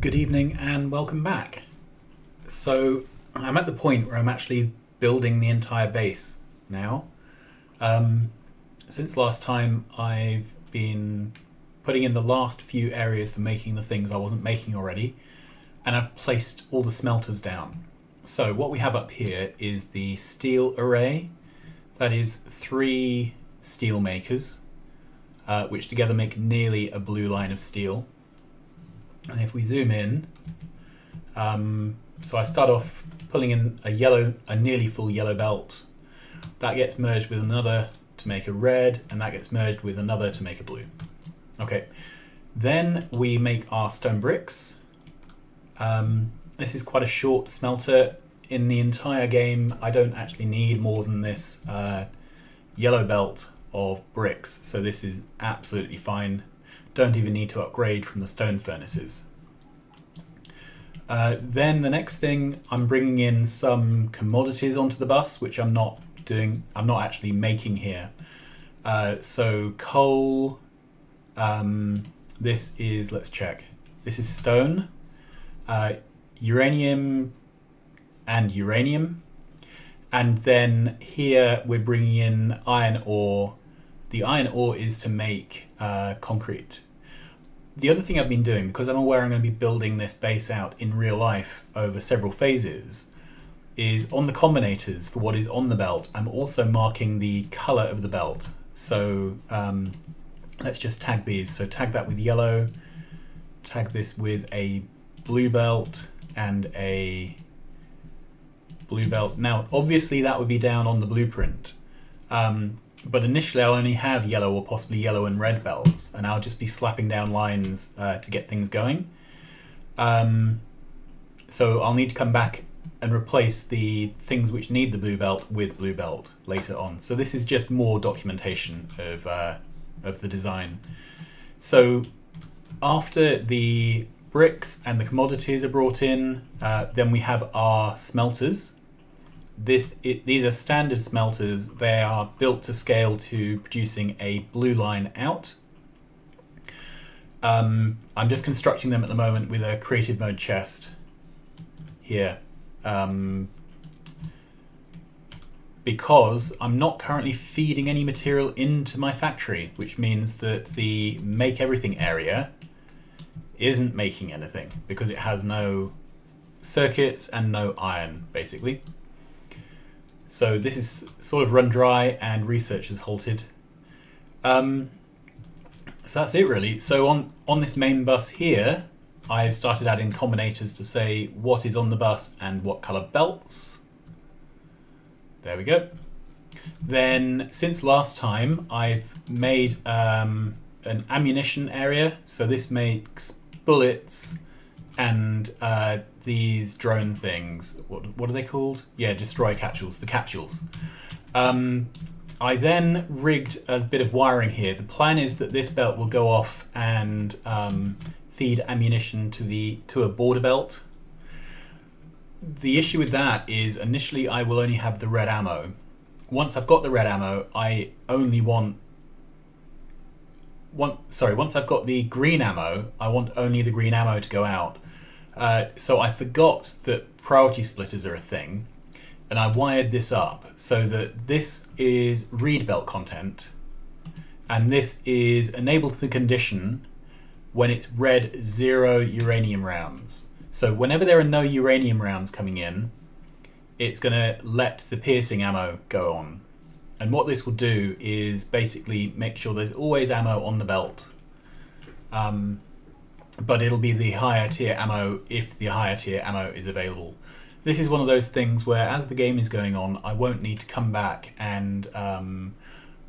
Good evening and welcome back. So I'm at the point where I'm actually building the entire base now. Since last time I've been putting in the last few areas for making the things I wasn't making already, and I've placed all the smelters down. So what we have up here is the steel array. That is 3 steel makers, which together make nearly a blue line of steel. And if we zoom in, so I start off pulling in a nearly full yellow belt. That gets merged with another to make a red, and that gets merged with another to make a blue. Okay, then we make our stone bricks. This is quite a short smelter. In the entire game, I don't actually need more than this yellow belt of bricks, so this is absolutely fine. Don't even need to upgrade from the stone furnaces. Then the next thing, I'm bringing in some commodities onto the bus, which I'm not actually making here. So coal, this is, let's check, this is stone, uranium and uranium, and then here we're bringing in iron ore. The iron ore is to make concrete. The other thing I've been doing, because I'm aware I'm going to be building this base out in real life over several phases, is on the combinators for what is on the belt, I'm also marking the color of the belt. So let's just tag these. So tag that with yellow, tag this with a blue belt and a blue belt. Now, obviously that would be down on the blueprint. But initially I'll only have yellow or possibly yellow and red belts, and I'll just be slapping down lines to get things going. So I'll need to come back and replace the things which need the blue belt with blue belt later on. So this is just more documentation of the design. So after the bricks and the commodities are brought in, then we have our smelters. These are standard smelters. They are built to scale to producing a blue line out. I'm just constructing them at the moment with a creative mode chest here, because I'm not currently feeding any material into my factory, which means that the make everything area isn't making anything because it has no circuits and no iron, basically. So this is sort of run dry and research has halted. So that's it really. So on this main bus here, I've started adding combinators to say what is on the bus and what color belts. There we go. Then since last time, I've made an ammunition area. So this makes bullets and these drone things. What are they called? Yeah, destroy capsules, the capsules. I then rigged a bit of wiring here. The plan is that this belt will go off and feed ammunition to a border belt. The issue with that is initially I will only have the red ammo. Once I've got the red ammo, I only want once I've got the green ammo, I want only the green ammo to go out. So I forgot that priority splitters are a thing, and I wired this up so that this is read belt content, and this is enabled to the condition when it's read 0 uranium rounds. So whenever there are no uranium rounds coming in, it's going to let the piercing ammo go on. And what this will do is basically make sure there's always ammo on the belt. But it'll be the higher tier ammo if the higher tier ammo is available. This is one of those things where as the game is going on, I won't need to come back and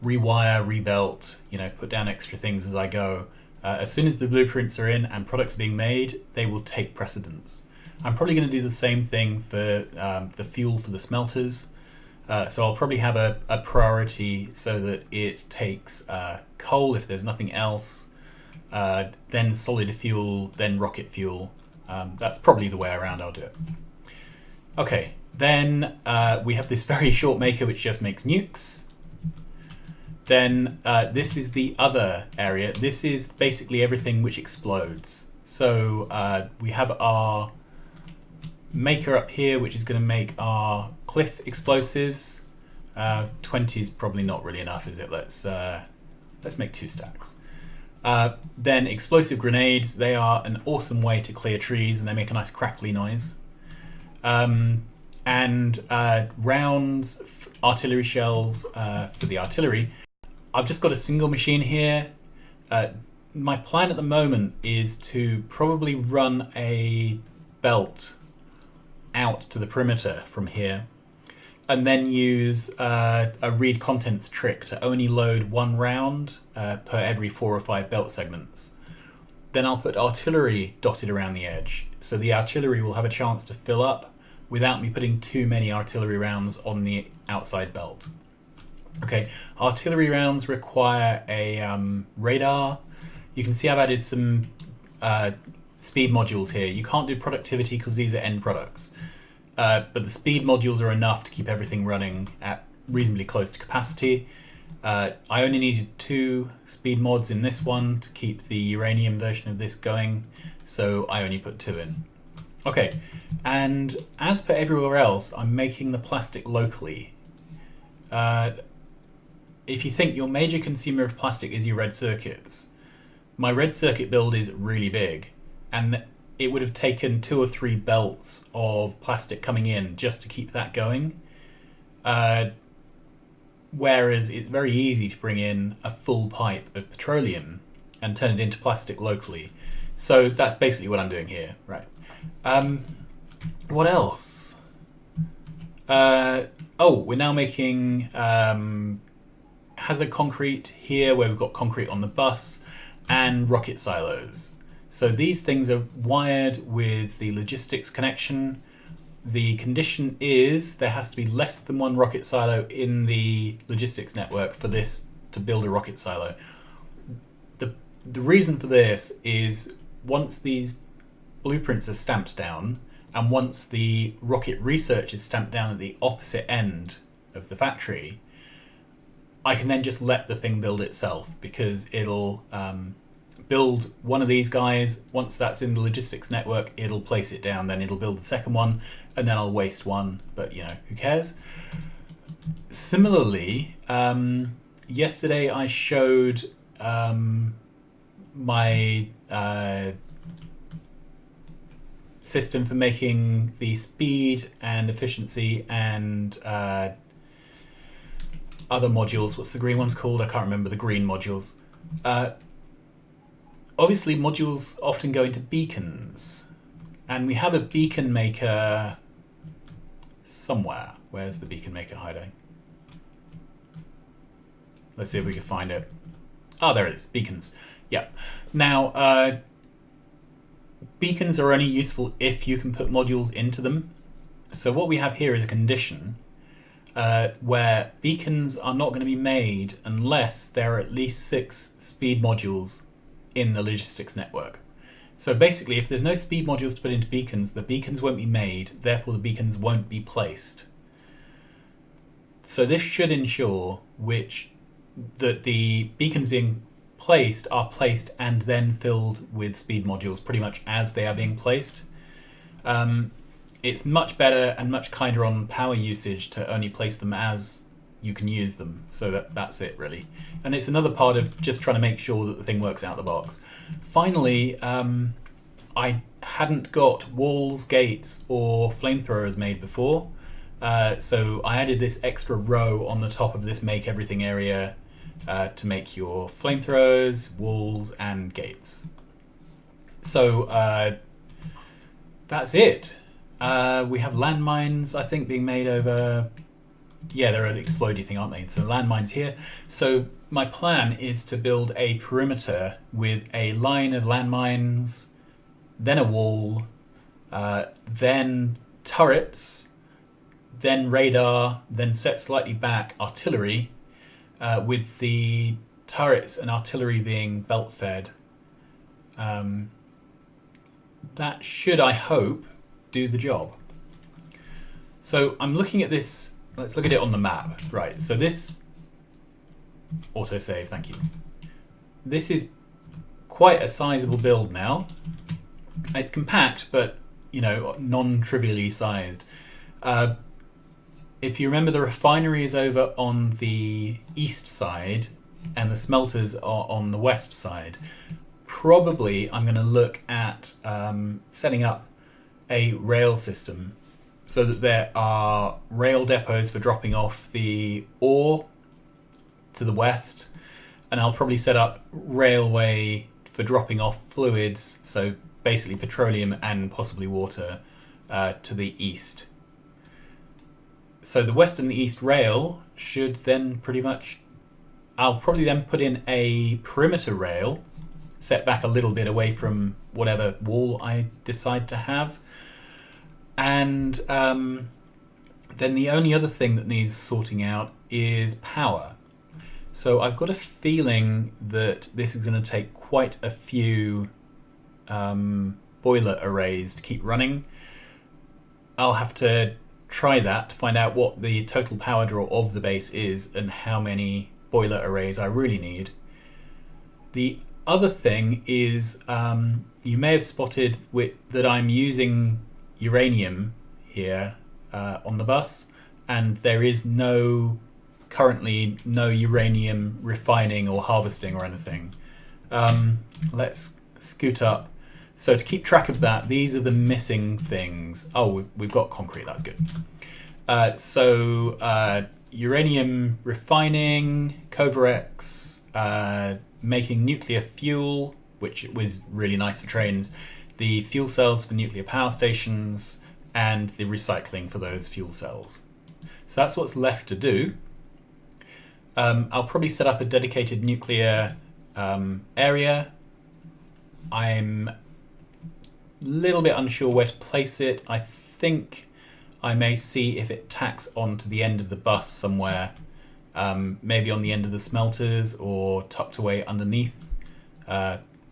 rewire, rebelt, put down extra things as I go. As soon as the blueprints are in and products are being made, they will take precedence. I'm probably going to do the same thing for the fuel for the smelters. So I'll probably have a priority so that it takes coal if there's nothing else, then solid fuel, then rocket fuel. That's probably the way around I'll do it. Okay, then we have this very short maker which just makes nukes. Then this is the other area. This is basically everything which explodes. So we have our maker up here, which is going to make our cliff explosives. 20 is probably not really enough, is it? Let's make 2 stacks. Then explosive grenades, they are an awesome way to clear trees and they make a nice crackly noise. And rounds, artillery shells for the artillery. I've just got a single machine here. My plan at the moment is to probably run a belt out to the perimeter from here and then use a read contents trick to only load 1 round per every 4 or 5 belt segments. Then I'll put artillery dotted around the edge, so the artillery will have a chance to fill up without me putting too many artillery rounds on the outside belt. Okay, artillery rounds require a radar. You can see I've added some speed modules here. You can't do productivity because these are end products. But the speed modules are enough to keep everything running at reasonably close to capacity. I only needed 2 speed mods in this one to keep the uranium version of this going, so I only put 2 in. Okay, and as per everywhere else, I'm making the plastic locally. If you think your major consumer of plastic is your red circuits, my red circuit build is really big, and it would have taken 2 or 3 belts of plastic coming in just to keep that going. Whereas it's very easy to bring in a full pipe of petroleum and turn it into plastic locally. So that's basically what I'm doing here, right? What else? We're now making hazard concrete here, where we've got concrete on the bus, and rocket silos. So these things are wired with the logistics connection. The condition is there has to be less than 1 rocket silo in the logistics network for this to build a rocket silo. The reason for this is once these blueprints are stamped down, and once the rocket research is stamped down at the opposite end of the factory, I can then just let the thing build itself, because it'll build one of these guys. Once that's in the logistics network, it'll place it down, then it'll build the second one, and then I'll waste one, but who cares? Similarly, yesterday I showed my system for making the speed and efficiency and other modules. What's the green ones called? I can't remember the green modules. Obviously, modules often go into beacons, and we have a beacon maker somewhere. Where's the beacon maker hiding? Let's see if we can find it. Oh, there it is, beacons. Yeah. Now, beacons are only useful if you can put modules into them. So what we have here is a condition where beacons are not going to be made unless there are at least 6 speed modules in the logistics network. So basically, if there's no speed modules to put into beacons, the beacons won't be made, therefore the beacons won't be placed. So this should ensure that the beacons being placed are placed and then filled with speed modules pretty much as they are being placed. It's much better and much kinder on power usage to only place them as you can use them. So that's it, really. And it's another part of just trying to make sure that the thing works out of the box. Finally, I hadn't got walls, gates, or flamethrowers made before. So I added this extra row on the top of this make everything area to make your flamethrowers, walls, and gates. So that's it. We have landmines, I think, being made over... Yeah, they're an explodey thing, aren't they? So landmines here. So my plan is to build a perimeter with a line of landmines, then a wall, then turrets, then radar, then set slightly back artillery, with the turrets and artillery being belt fed. That should, I hope, do the job. So I'm looking at this. Let's look at it on the map. Right, so this autosave, thank you. This is quite a sizable build now. It's compact, but non-trivially sized. If you remember, the refinery is over on the east side and the smelters are on the west side. Probably I'm going to look at setting up a rail system so that there are rail depots for dropping off the ore to the west, and I'll probably set up railway for dropping off fluids, so basically petroleum and possibly water, to the east. So the west and the east rail should then pretty much... I'll probably then put in a perimeter rail, set back a little bit away from whatever wall I decide to have. And then the only other thing that needs sorting out is power. So I've got a feeling that this is going to take quite a few boiler arrays to keep running. I'll have to try that to find out what the total power draw of the base is and how many boiler arrays I really need. The other thing is you may have spotted that I'm using uranium here on the bus, and there is currently no uranium refining or harvesting or anything. Let's scoot up. So to keep track of that, these are the missing things. Oh, we've got concrete, that's good. Uranium refining, Covarex, making nuclear fuel, which was really nice for trains, the fuel cells for nuclear power stations, and the recycling for those fuel cells. So that's what's left to do. I'll probably set up a dedicated nuclear area. I'm a little bit unsure where to place it. I think I may see if it tacks onto the end of the bus somewhere, maybe on the end of the smelters or tucked away underneath.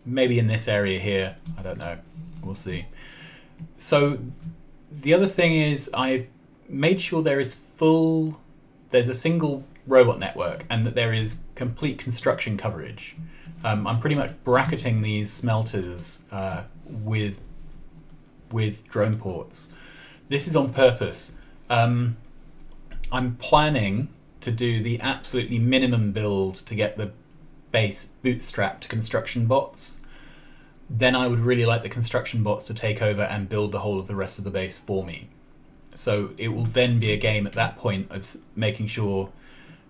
Maybe in this area here, I don't know, we'll see. So the other thing is I've made sure there's a single robot network and that there is complete construction coverage. I'm pretty much bracketing these smelters with drone ports. This is on purpose. I'm planning to do the absolutely minimum build to get the base bootstrapped to construction bots. Then I would really like the construction bots to take over and build the whole of the rest of the base for me. So it will then be a game at that point of making sure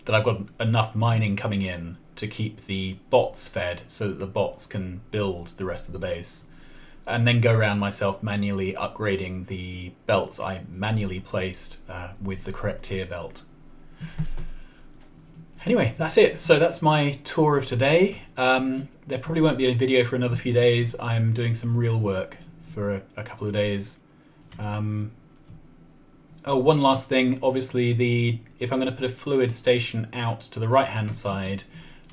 that I've got enough mining coming in to keep the bots fed so that the bots can build the rest of the base. And then go around myself manually upgrading the belts I manually placed with the correct tier belt. Anyway, that's it. So that's my tour of today. There probably won't be a video for another few days. I'm doing some real work for a couple of days. Oh, one last thing. Obviously, if I'm going to put a fluid station out to the right-hand side,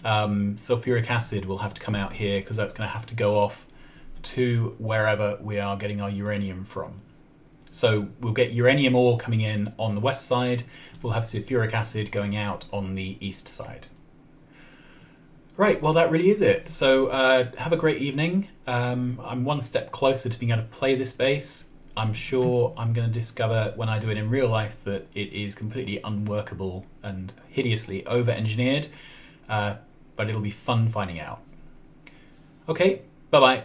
sulfuric acid will have to come out here because that's going to have to go off to wherever we are getting our uranium from. So we'll get uranium ore coming in on the west side, we'll have sulfuric acid going out on the east side. Right, well that really is it. So have a great evening. I'm one step closer to being able to play this base. I'm sure I'm going to discover when I do it in real life that it is completely unworkable and hideously over-engineered, but it'll be fun finding out. Okay, bye-bye.